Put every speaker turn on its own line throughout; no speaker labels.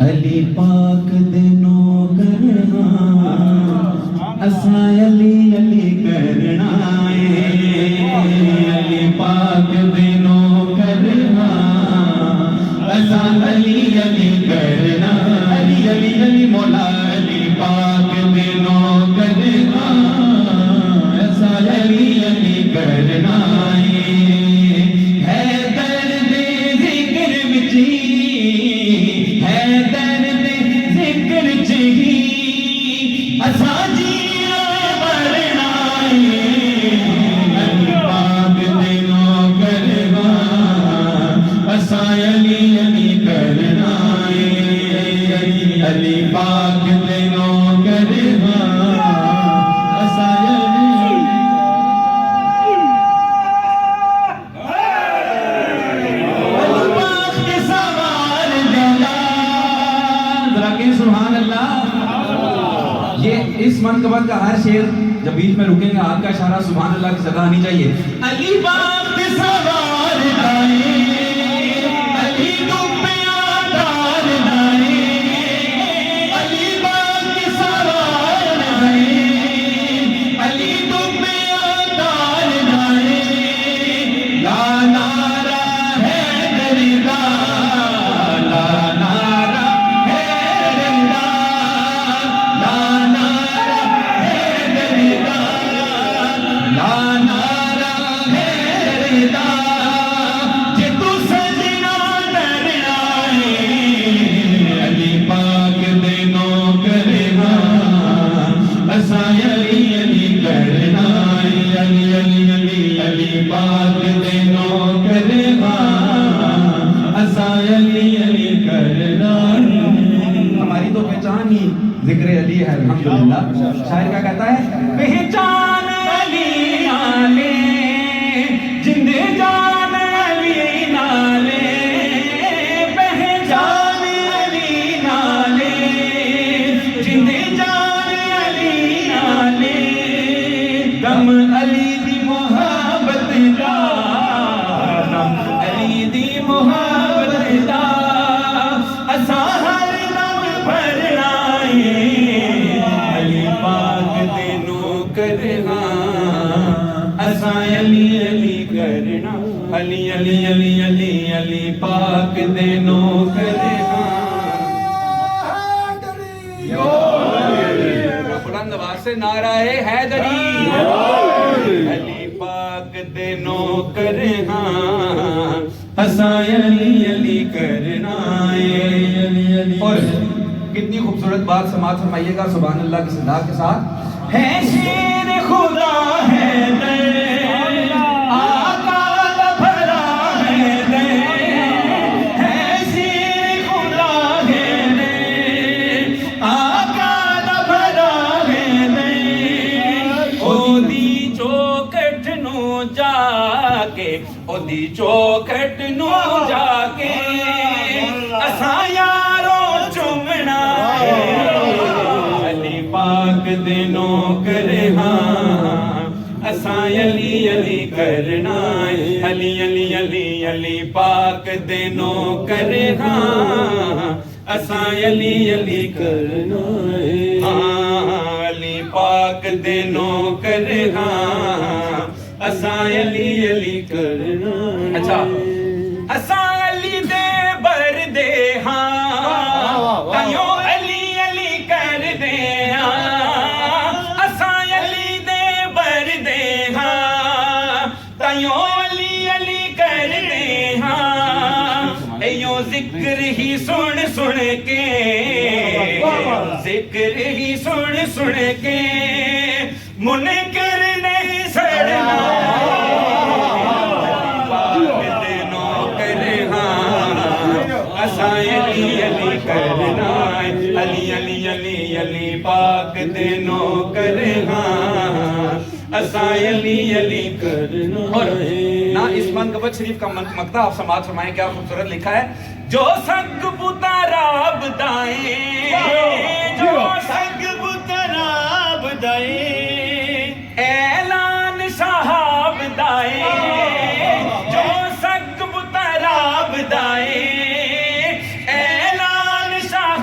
علی پاک دے نوکر اساں علی علی کرنا ہے علی پاک دے نوکر اساں علی علی کرنا علی علی علی مولا علی پاک دے نوکر اساں علی علی کرنا ہے درد ذکر بچی ہے درد ذکر چہی اساں جینا مرنا علی پاک دے نوکر اساں علی علی کرنا علی پاک دے نوکر اساں علی سبحان اللہ. یہ اس منقبت کا ہر شعر جب بیچ میں رکیں گے آپ کا اشارہ سبحان اللہ کی صدا آنی چاہیے. علی باغ پہ سوار لائے علی تم پہ آدار لائے علی باغ پہ سوار لائے علی تم پہ آدار لائے لا نعرہ ہے دردا لا نعرہ ہے دردا لا نعرہ ہے دردا لا نعرہ ہے دردا جے تو سجنا ڈرنا ہے علی پاک دے نوکر اساں علی علی کرنا ہے علی علی علی علی پاک دے نوکر اساں علی علی کرنا. ہماری تو پہچان ہی ذکر علی ہے الحمدللہ. شاعر کیا کہتا ہے؟ پہچان علی نالے جندے جان علی نالے پہچان علی نالے جندے جان علی نالے دم علی دی محبت دا دم علی دی محبت دا اساں ہر دم بھرنا ہے علی پاک دے نوکر اساں علی علی کرنا علی علی علی علی علی پاک دے نوکر بلند آواز سے نعرہ حیدری علی پاک دے نوکر اساں علی علی کرنا اور کتنی خوبصورت بات سماعت فرمائیے گا سبحان اللہ کی صدا کے ساتھ. ہے شیر خدا ہے در آقا کا بھرا ہے در ہے شیر خدا ہے در آقا کا بھرا ہے در اودی چوکٹ نو جا کے اودی چوکٹ نو جا کے اساں یارو چومنا ہے علی پاک دے نوکر اساں علی علی کرنا علی علی علی علی پاک دے نوکر اساں علی علی کرنا علی پاک دے نوکر اساں علی علی کرنا. اچھا اساں علی دے بر دے تائیوں علی علی کر دے اساں علی دے بر دے تائیوں علی علی کر دے ایو ذکر ہی سن سن کے ذکر ہی سن سن کے منکر نہیں سڑنا اساں علی علی کرنا علی علی علی علی پاک دے نوکر اساں علی علی کرنا. اور نہ اس منقبت شریف کا مقطع آپ سماعت فرمائیں کیا خوبصورت لکھا ہے. جو سنگ بتراب دائیں جو سنگ بتراب دائیں اعلان صحاب دائیں جو سنگ بتراب دائیں اعلان صحاب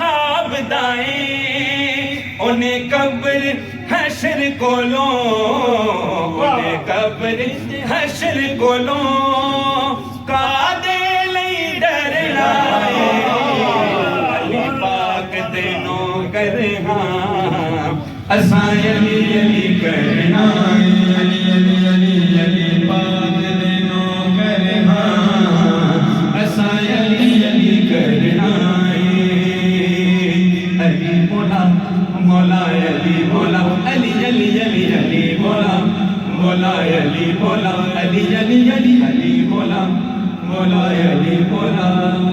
انہیں قبر حشر کو لو انہیں قبر حشر کو لو کادے لئی ڈرنا علی پاک دینوں کر ہاں اساں علی علی کرنا علی علی علی علی پاک دینوں کر ہاں اساں علی علی کرنا علی مولا مولا علی مولا علی علی علی علی مولا مولا علی مولا علی علی علی علی مولا مولا علی مولا